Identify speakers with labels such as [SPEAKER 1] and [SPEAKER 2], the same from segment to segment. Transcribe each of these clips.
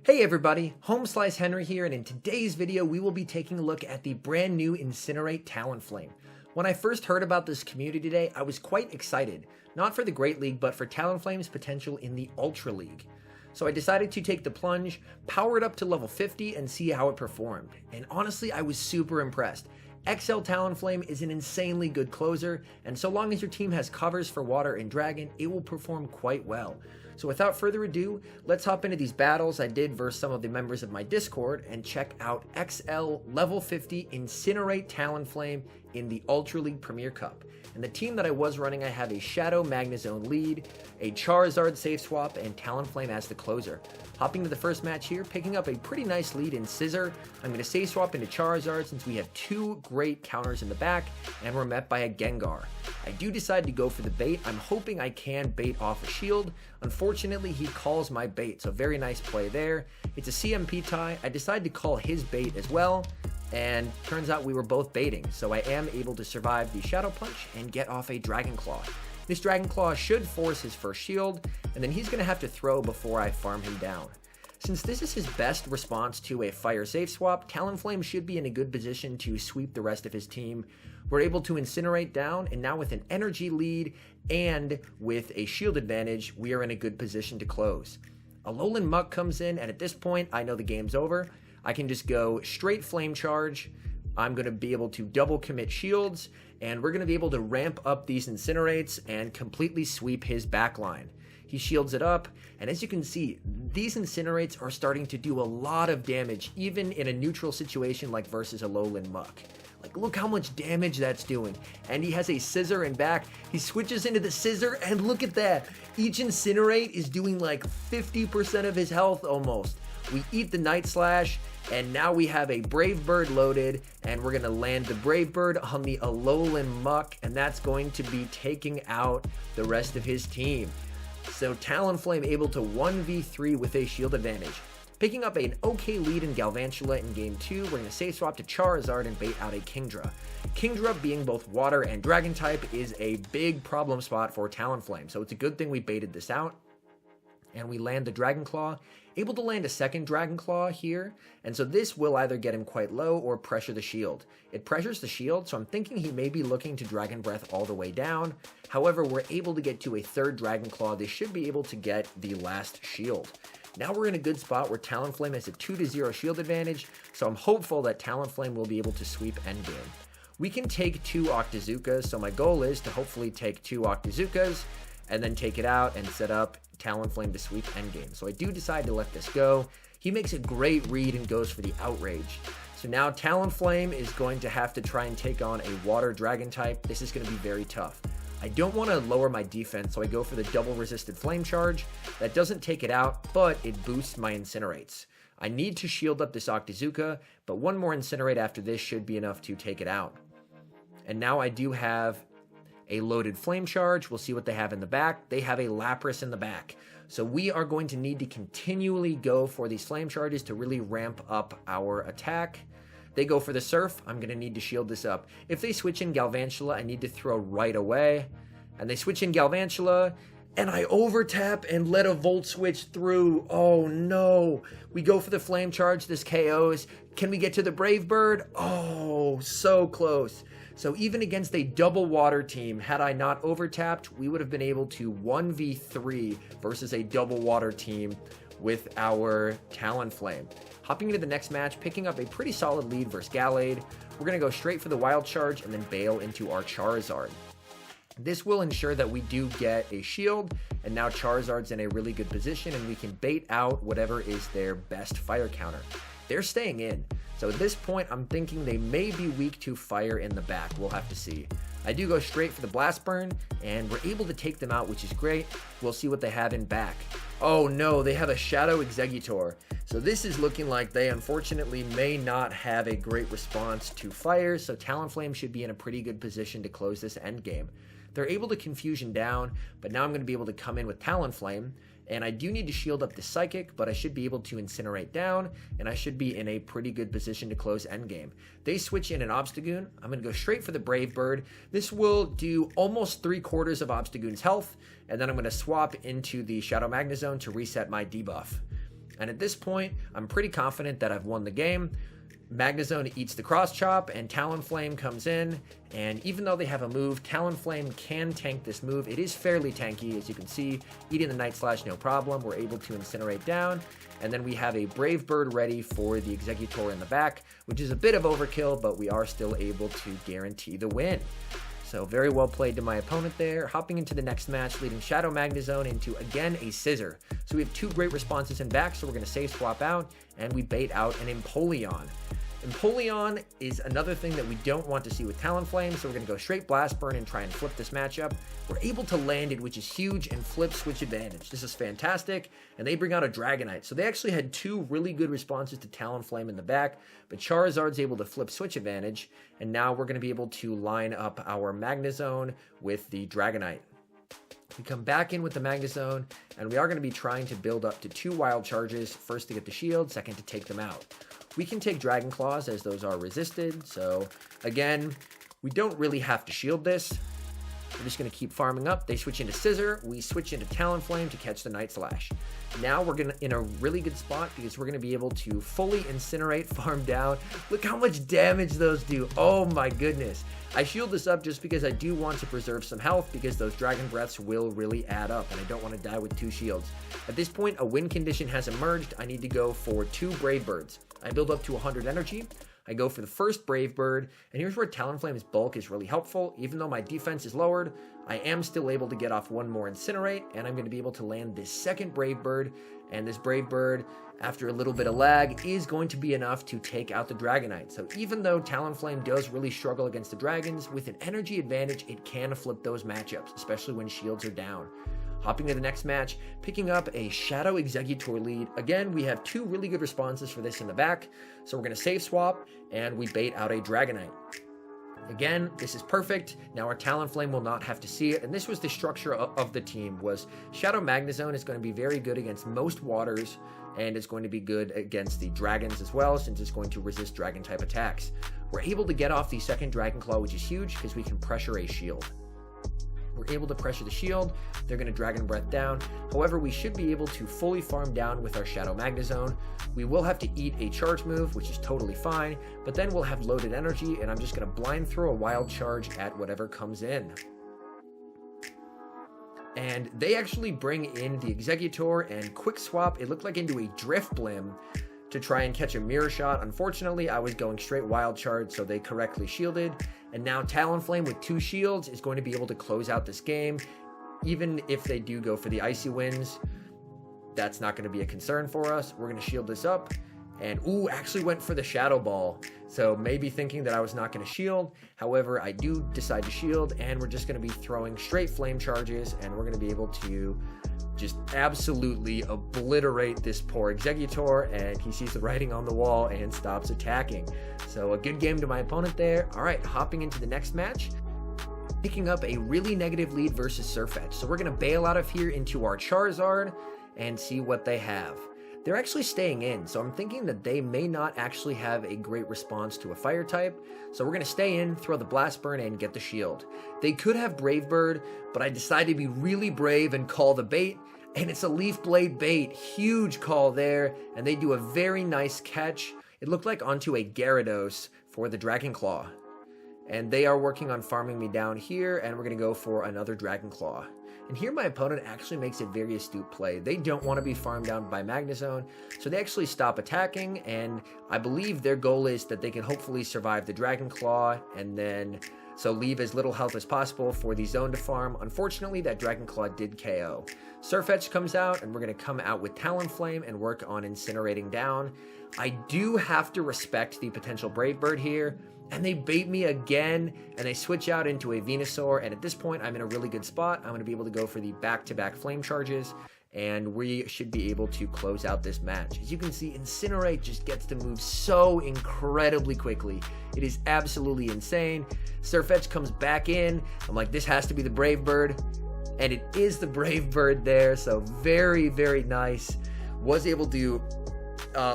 [SPEAKER 1] Hey everybody, HomeSliceHenry here, and in today's video we will be taking a look at the brand new Incinerate Talonflame. When I first heard about this community today, I was quite excited, not for the Great League, but for Talonflame's potential in the Ultra League. So I decided to take the plunge, power it up to level 50, and see how it performed. And honestly, I was super impressed. XL Talonflame is an insanely good closer, and so long as your team has covers for Water and Dragon, it will perform quite well. So without further ado, let's hop into these battles I did versus some of the members of my Discord and check out XL level 50 Incinerate Talonflame in the Ultra League Premier Cup. And the team that I was running, I have a Shadow Magnezone lead, a Charizard safe swap, and Talonflame as the closer. Hopping to the first match here, picking up a pretty nice lead in Scissor. I'm going to safe swap into Charizard since we have two great counters in the back, and we're met by a Gengar. I do decide to go for the bait. I'm hoping I can bait off a shield. Unfortunately, he calls my bait, so very nice play there. It's a CMP tie. I decide to call his bait as well, and turns out we were both baiting, so I am able to survive the Shadow Punch and get off a Dragon Claw. This Dragon Claw should force his first shield, and then he's going to have to throw before I farm him down. Since this is his best response to a fire safe swap, Talonflame should be in a good position to sweep the rest of his team. We're able to incinerate down, and now with an energy lead and with a shield advantage, we are in a good position to close. Alolan Muck comes in, and at this point, I know the game's over. I can just go straight Flame Charge. I'm going to be able to double commit shields, and we're going to be able to ramp up these Incinerates and completely sweep his backline. He shields it up, and as you can see, these Incinerates are starting to do a lot of damage, even in a neutral situation like versus Alolan Muck. Like, look how much damage that's doing. And he has a Scissor in back. He switches into the Scissor, and look at that. Each Incinerate is doing like 50% of his health almost. We eat the Night Slash, and now we have a Brave Bird loaded, and we're going to land the Brave Bird on the Alolan Muck, and that's going to be taking out the rest of his team. So Talonflame able to 1v3 with a shield advantage. Picking up an okay lead in Galvantula in game 2, we're going to safe swap to Charizard and bait out a Kingdra. Kingdra, being both water and dragon type, is a big problem spot for Talonflame, so it's a good thing we baited this out. And we land the Dragon Claw, able to land a second Dragon Claw here, and so this will either get him quite low or pressure the shield. It pressures the shield, so I'm thinking he may be looking to Dragon Breath all the way down. However, we're able to get to a third Dragon Claw. They should be able to get the last shield. Now we're in a good spot where Talonflame has a 2-0 shield advantage, so I'm hopeful that Talonflame will be able to sweep endgame. We can take 2 Octazookas, so my goal is to hopefully take 2 Octazookas and then take it out and set up Talonflame to sweep endgame. So I do decide to let this go. He makes a great read and goes for the Outrage. So now Talonflame is going to have to try and take on a Water Dragon type. This is going to be very tough. I don't want to lower my defense, so I go for the double resisted Flame Charge. That doesn't take it out, but it boosts my Incinerates. I need to shield up this Octazooka, but one more Incinerate after this should be enough to take it out. And now I do have a loaded Flame Charge. We'll see what they have in the back. They have a Lapras in the back. So we are going to need to continually go for these Flame Charges to really ramp up our attack. They go for the Surf. I'm going to need to shield this up. If they switch in Galvantula, I need to throw right away. And they switch in Galvantula, and I overtap and let a Volt Switch through. Oh no. We go for the Flame Charge. This KOs. Can we get to the Brave Bird? Oh, so close. So even against a double water team, had I not overtapped, we would have been able to 1v3 versus a double water team with our Talonflame. Hopping into the next match, picking up a pretty solid lead versus Gallade. We're going to go straight for the Wild Charge and then bail into our Charizard. This will ensure that we do get a shield, and now Charizard's in a really good position, and we can bait out whatever is their best fire counter. They're staying in. So at this point, I'm thinking they may be weak to fire in the back. We'll have to see. I do go straight for the Blast Burn, and we're able to take them out, which is great. We'll see what they have in back. Oh no, they have a Shadow Exeggutor. So this is looking like they unfortunately may not have a great response to fire, so Talonflame should be in a pretty good position to close this endgame. They're able to Confusion down, but now I'm going to be able to come in with Talonflame. And I do need to shield up the Psychic, but I should be able to Incinerate down, and I should be in a pretty good position to close endgame. They switch in an Obstagoon. I'm going to go straight for the Brave Bird. This will do almost 3/4 of Obstagoon's health, and then I'm going to swap into the Shadow Magnezone to reset my debuff. And at this point, I'm pretty confident that I've won the game. Magnezone eats the Cross Chop, and Talonflame comes in, and even though they have a move, Talonflame can tank this move. It is fairly tanky, as you can see. Eating the Night Slash, no problem. We're able to Incinerate down, and then we have a Brave Bird ready for the Exeggutor in the back, which is a bit of overkill, but we are still able to guarantee the win. So very well played to my opponent there. Hopping into the next match, leading Shadow Magnezone into, again, a Scissor. So we have 2 great responses in back, so we're going to save swap out, and we bait out an Empoleon. Empoleon is another thing that we don't want to see with Talonflame, so we're going to go straight Blast Burn and try and flip this matchup. We're able to land it, which is huge, and flip Switch Advantage. This is fantastic, and they bring out a Dragonite. So they actually had 2 really good responses to Talonflame in the back, but Charizard's able to flip Switch Advantage, and now we're going to be able to line up our Magnezone with the Dragonite. We come back in with the Magnezone, and we are going to be trying to build up to 2 Wild Charges, first to get the shield, second to take them out. We can take Dragon Claws as those are resisted, so again, we don't really have to shield this. We're just going to keep farming up. They switch into Scissor, we switch into Talonflame to catch the Night Slash. Now we're in a really good spot because we're going to be able to fully Incinerate, farm down. Look how much damage those do. Oh my goodness. I shield this up just because I do want to preserve some health because those Dragon Breaths will really add up and I don't want to die with 2 shields. At this point, a win condition has emerged. I need to go for 2 Brave Birds. I build up to 100 energy. I go for the first Brave Bird, and here's where Talonflame's bulk is really helpful. Even though my defense is lowered, I am still able to get off 1 more Incinerate, and I'm going to be able to land this second Brave Bird, and this Brave Bird, after a little bit of lag, is going to be enough to take out the Dragonite. So even though Talonflame does really struggle against the dragons, with an energy advantage, it can flip those matchups, especially when shields are down. Hopping to the next match, picking up a Shadow Exeggutor lead. Again, we have 2 really good responses for this in the back, so we're going to save swap, and we bait out a Dragonite. Again, this is perfect. Now our Talonflame will not have to see it, and this was the structure of the team, was Shadow Magnezone is going to be very good against most waters, and it's going to be good against the dragons as well, since it's going to resist dragon-type attacks. We're able to get off the second Dragon Claw, which is huge, because we can pressure a shield. We're able to pressure the shield, they're going to Dragon Breath down. However, we should be able to fully farm down with our Shadow Magnezone. We will have to eat a charge move, which is totally fine, but then we'll have loaded energy, and I'm just going to blind throw a Wild Charge at whatever comes in. And they actually bring in the Exeggutor and quick swap, it looked like into a Drifblim to try and catch a Mirror Shot. Unfortunately, I was going straight Wild Charge, so they correctly shielded. And now Talonflame with 2 shields is going to be able to close out this game. Even if they do go for the Icy Winds, that's not going to be a concern for us. We're going to shield this up. And, ooh, actually went for the Shadow Ball. So maybe thinking that I was not going to shield. However, I do decide to shield, and we're just going to be throwing straight Flame Charges, and we're going to be able to just absolutely obliterate this poor Exeggutor, and he sees the writing on the wall and stops attacking. So a good game to my opponent there. All right, hopping into the next match, picking up a really negative lead versus Sirfetch'd. So we're going to bail out of here into our Charizard and see what they have. They're actually staying in, so I'm thinking that they may not actually have a great response to a fire type. So we're going to stay in, throw the Blast Burn, and get the shield. They could have Brave Bird, but I decided to be really brave and call the bait. And it's a Leaf Blade bait. Huge call there, and they do a very nice catch. It looked like onto a Gyarados for the Dragon Claw. And they are working on farming me down here, and we're going to go for another Dragon Claw. And here my opponent actually makes a very astute play. They don't want to be farmed down by Magnezone, so they actually stop attacking, and I believe their goal is that they can hopefully survive the Dragon Claw, and then so leave as little health as possible for the zone to farm. Unfortunately, that Dragon Claw did KO. Sirfetch'd comes out, and we're going to come out with Talonflame and work on incinerating down. I do have to respect the potential Brave Bird here, and they bait me again, and they switch out into a Venusaur, and at this point, I'm in a really good spot. I'm going to be able to go for the back-to-back Flame Charges, and we should be able to close out this match. As you can see, Incinerate just gets to move so incredibly quickly. It is absolutely insane. Sirfetch'd comes back in. I'm like, this has to be the Brave Bird, and it is the Brave Bird there, so very, very nice. Was able to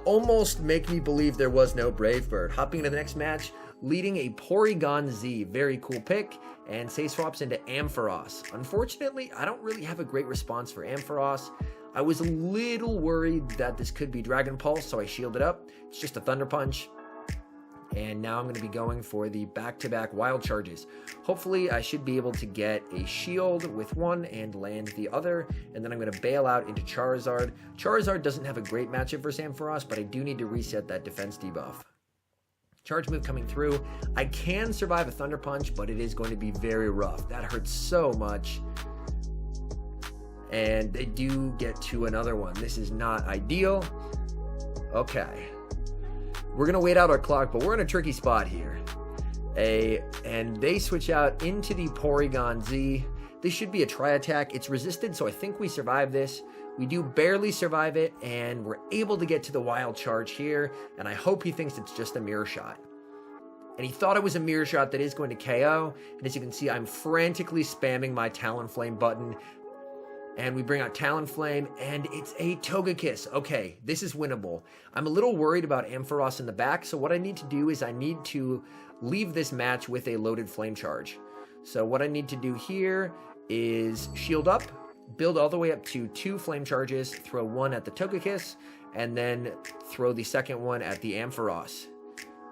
[SPEAKER 1] almost make me believe there was no Brave Bird. Hopping into the next match, leading a Porygon Z. Very cool pick, and say swaps into Ampharos. Unfortunately, I don't really have a great response for Ampharos. I was a little worried that this could be Dragon Pulse, so I shielded up. It's just a Thunder Punch. And now I'm going to be going for the back-to-back Wild Charges. Hopefully, I should be able to get a shield with one and land the other. And then I'm going to bail out into Charizard. Charizard doesn't have a great matchup for Ampharos, but I do need to reset that defense debuff. Charge move coming through. I can survive a Thunder Punch, but it is going to be very rough. That hurts so much. And they do get to another one. This is not ideal. Okay. We're going to wait out our clock, but we're in a tricky spot here. And they switch out into the Porygon Z. This should be a Tri-Attack. It's resisted, so I think we survive this. We do barely survive it, and we're able to get to the Wild Charge here, and I hope he thinks it's just a Mirror Shot. And he thought it was a Mirror Shot that is going to KO, and as you can see, I'm frantically spamming my Talonflame button. And we bring out Talonflame, and it's a Togekiss. Okay, this is winnable. I'm a little worried about Ampharos in the back, so what I need to do is I need to leave this match with a loaded Flame Charge. So what I need to do here is shield up, build all the way up to 2 Flame Charges, throw one at the Togekiss, and then throw the second one at the Ampharos.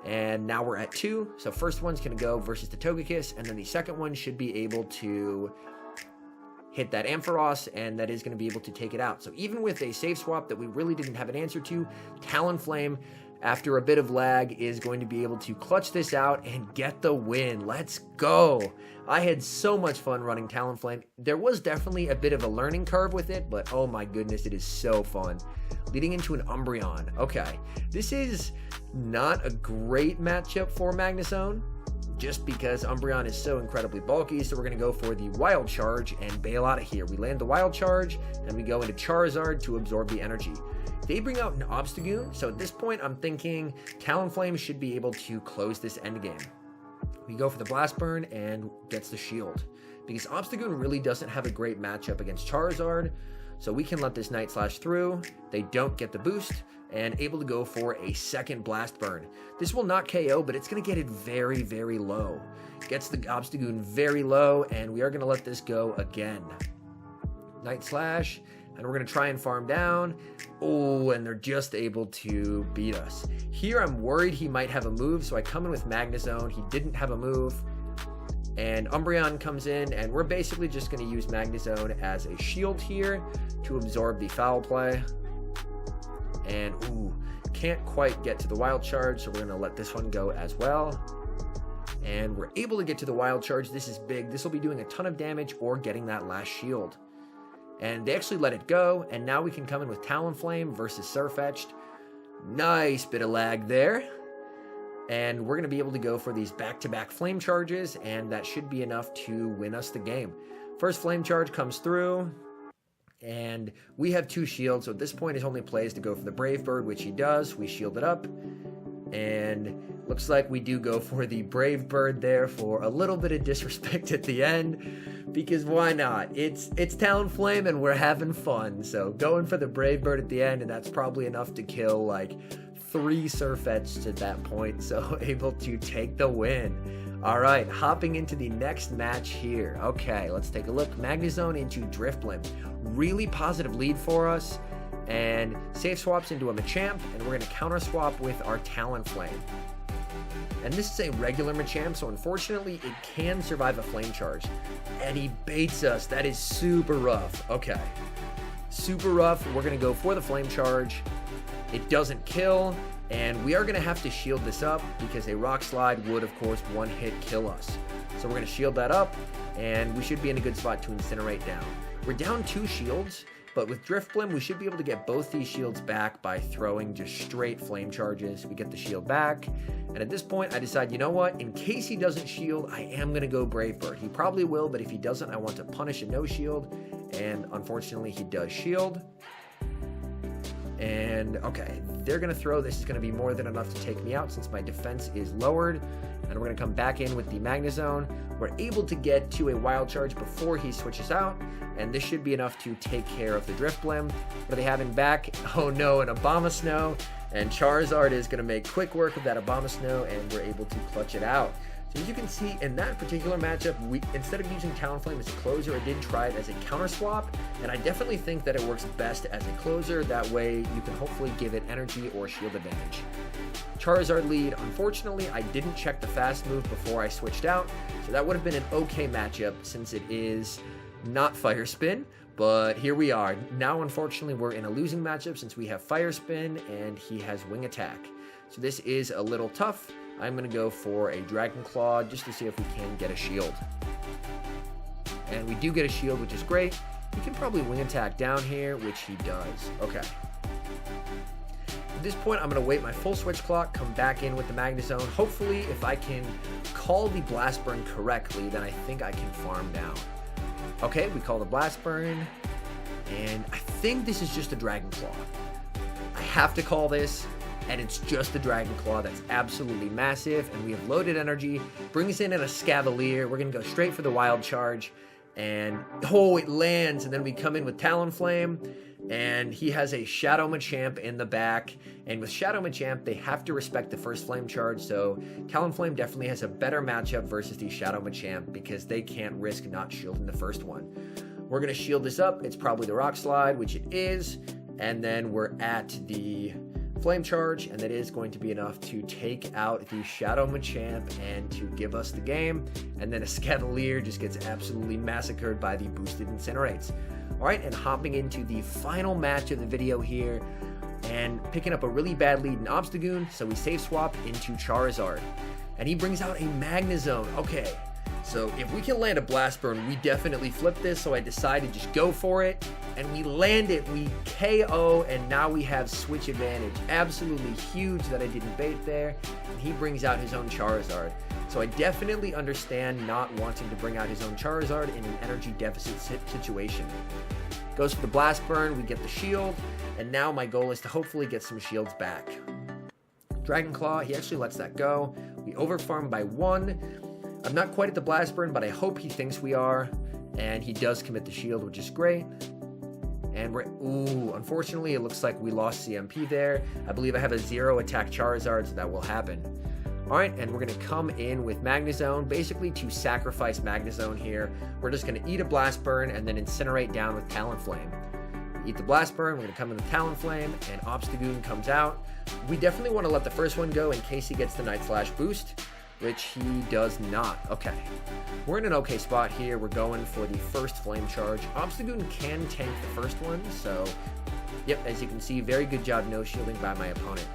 [SPEAKER 1] And now we're at 2, so first one's going to go versus the Togekiss, and then the second one should be able to hit that Ampharos, and that is going to be able to take it out. So even with a safe swap that we really didn't have an answer to, Talonflame, after a bit of lag, is going to be able to clutch this out and get the win. Let's go! I had so much fun running Talonflame. There was definitely a bit of a learning curve with it, but oh my goodness, it is so fun. Leading into an Umbreon. Okay, this is not a great matchup for Magnezone, just because Umbreon is so incredibly bulky, so we're going to go for the Wild Charge and bail out of here. We land the Wild Charge, and we go into Charizard to absorb the energy. They bring out an Obstagoon, so at this point I'm thinking Talonflame should be able to close this endgame. We go for the Blast Burn and gets the shield, because Obstagoon really doesn't have a great matchup against Charizard, so we can let this Night Slash through. They don't get the boost, and able to go for a second Blast Burn. This will not KO, but it's going to get it very, very low. Gets the Obstagoon very low, and we are going to let this go again. Night Slash, and we're going to try and farm down. Oh, and they're just able to beat us. Here I'm worried he might have a move, so I come in with Magnezone. He didn't have a move. And Umbreon comes in, and we're basically just going to use Magnezone as a shield here to absorb the Foul Play. And, ooh, can't quite get to the Wild Charge, so we're going to let this one go as well. And we're able to get to the Wild Charge. This is big. This will be doing a ton of damage or getting that last shield. And they actually let it go, and now we can come in with Talonflame versus Sirfetch'd. Nice bit of lag there. And we're going to be able to go for these back-to-back Flame Charges, and that should be enough to win us the game. First Flame Charge comes through. And we have 2 shields, so at this point his only play is to go for the Brave Bird, which he does. We shield it up, and looks like we do go for the Brave Bird there for a little bit of disrespect at the end, because why not? It's Talonflame and we're having fun, so going for the Brave Bird at the end, and that's probably enough to kill like 3 Sirfetch'd at that point, so able to take the win. Alright, hopping into the next match here. Okay, let's take a look. Magnezone into Drifblim. Really positive lead for us. And safe swaps into a Machamp, and we're going to counter swap with our Talonflame. And this is a regular Machamp, so unfortunately it can survive a Flame Charge. And he baits us. That is super rough. Okay. Super rough. We're going to go for the Flame Charge. It doesn't kill. And we are going to have to shield this up because a Rock Slide would, of course, one-hit kill us. So we're going to shield that up, and we should be in a good spot to Incinerate down. We're down 2 shields, but with Drifblim, we should be able to get both these shields back by throwing just straight Flame Charges. We get the shield back, and at this point, I decide, you know what? In case he doesn't shield, I am going to go Brave Bird. He probably will, but if he doesn't, I want to punish a no-shield, and unfortunately, he does shield. And, okay, they're going to throw. This is going to be more than enough to take me out since my defense is lowered. And we're going to come back in with the Magnezone. We're able to get to a Wild Charge before he switches out. And this should be enough to take care of the Drifblim. What do they have in back? Oh no, an Abomasnow. And Charizard is going to make quick work of that Abomasnow, and we're able to clutch it out. So as you can see, in that particular matchup, instead of using Talonflame as a closer, I did try it as a counter swap, and I definitely think that it works best as a closer. That way you can hopefully give it energy or shield advantage. Charizard lead. Unfortunately, I didn't check the fast move before I switched out, so that would have been an okay matchup since it is not Fire Spin, but here we are. Now, unfortunately, we're in a losing matchup since we have Fire Spin and he has Wing Attack. So this is a little tough. I'm going to go for a Dragon Claw just to see if we can get a shield. And we do get a shield, which is great. He can probably Wing Attack down here, which he does. Okay. At this point, I'm going to wait my full switch clock, come back in with the Magnezone. Hopefully, if I can call the Blast Burn correctly, then I think I can farm down. Okay, we call the Blast Burn, and I think this is just a Dragon Claw. I have to call this, and it's just a Dragon Claw. That's absolutely massive, and we have loaded energy. Brings in a Scavalier. We're going to go straight for the Wild Charge, and oh, it lands, and then we come in with Talonflame, and he has a Shadow Machamp in the back, and with Shadow Machamp, they have to respect the first Flame Charge, so Talonflame definitely has a better matchup versus the Shadow Machamp because they can't risk not shielding the first one. We're going to shield this up. It's probably the Rock Slide, which it is, and then we're at the Flame Charge, and that is going to be enough to take out the Shadow Machamp and to give us the game, and then a Scavalier just gets absolutely massacred by the boosted Incinerates. Alright, and hopping into the final match of the video here, and picking up a really bad lead in Obstagoon, so we save swap into Charizard. And he brings out a Magnezone. Okay, so if we can land a Blast Burn, we definitely flip this, so I decided to just go for it, and we land it, we KO, and now we have switch advantage. Absolutely huge that I didn't bait there, and he brings out his own Charizard. So I definitely understand not wanting to bring out his own Charizard in an energy deficit situation. Goes for the Blast Burn, we get the shield, and now my goal is to hopefully get some shields back. Dragon Claw, he actually lets that go. We overfarm by 1. I'm not quite at the Blast Burn, but I hope he thinks we are, and he does commit the shield, which is great. And unfortunately, it looks like we lost CMP there. I believe I have a 0 attack Charizard, so that will happen. Alright, and we're going to come in with Magnezone, basically to sacrifice Magnezone here. We're just going to eat a Blast Burn and then Incinerate down with Talonflame. Eat the Blast Burn, we're going to come in with Talonflame, and Obstagoon comes out. We definitely want to let the first one go in case he gets the Night Slash boost, which he does not. Okay, we're in an okay spot here. We're going for the first Flame Charge. Obstagoon can tank the first one, so yep, as you can see, very good job no-shielding by my opponent.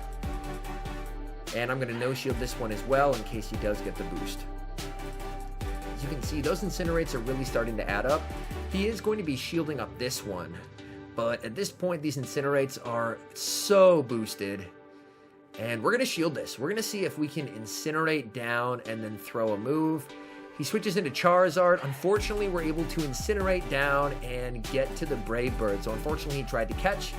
[SPEAKER 1] And I'm going to no-shield this one as well in case he does get the boost. As you can see, those Incinerates are really starting to add up. He is going to be shielding up this one, but at this point, these Incinerates are so boosted. And we're going to shield this. We're going to see if we can Incinerate down and then throw a move. He switches into Charizard. Unfortunately, we're able to Incinerate down and get to the Brave Bird. So unfortunately, he tried to catch,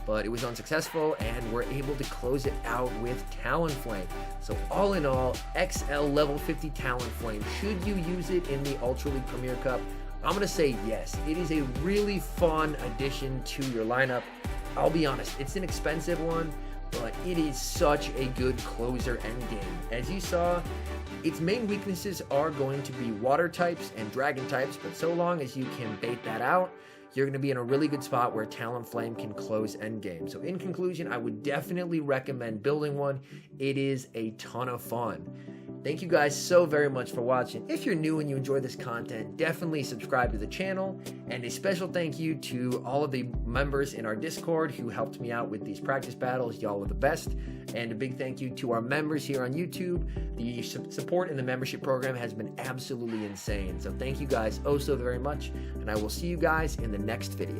[SPEAKER 1] but it was unsuccessful, and we're able to close it out with Talonflame. So all in all, XL level 50 Talonflame. Should you use it in the Ultra League Premier Cup? I'm going to say yes. It is a really fun addition to your lineup. I'll be honest, it's an expensive one, but it is such a good closer endgame. As you saw, its main weaknesses are going to be water types and dragon types, but so long as you can bait that out, you're going to be in a really good spot where Talonflame can close endgame. So in conclusion, I would definitely recommend building one. It is a ton of fun. Thank you guys so very much for watching. If you're new and you enjoy this content, definitely subscribe to the channel. And a special thank you to all of the members in our Discord who helped me out with these practice battles. Y'all are the best. And a big thank you to our members here on YouTube. The support in the membership program has been absolutely insane. So thank you guys oh so very much. And I will see you guys in the next video.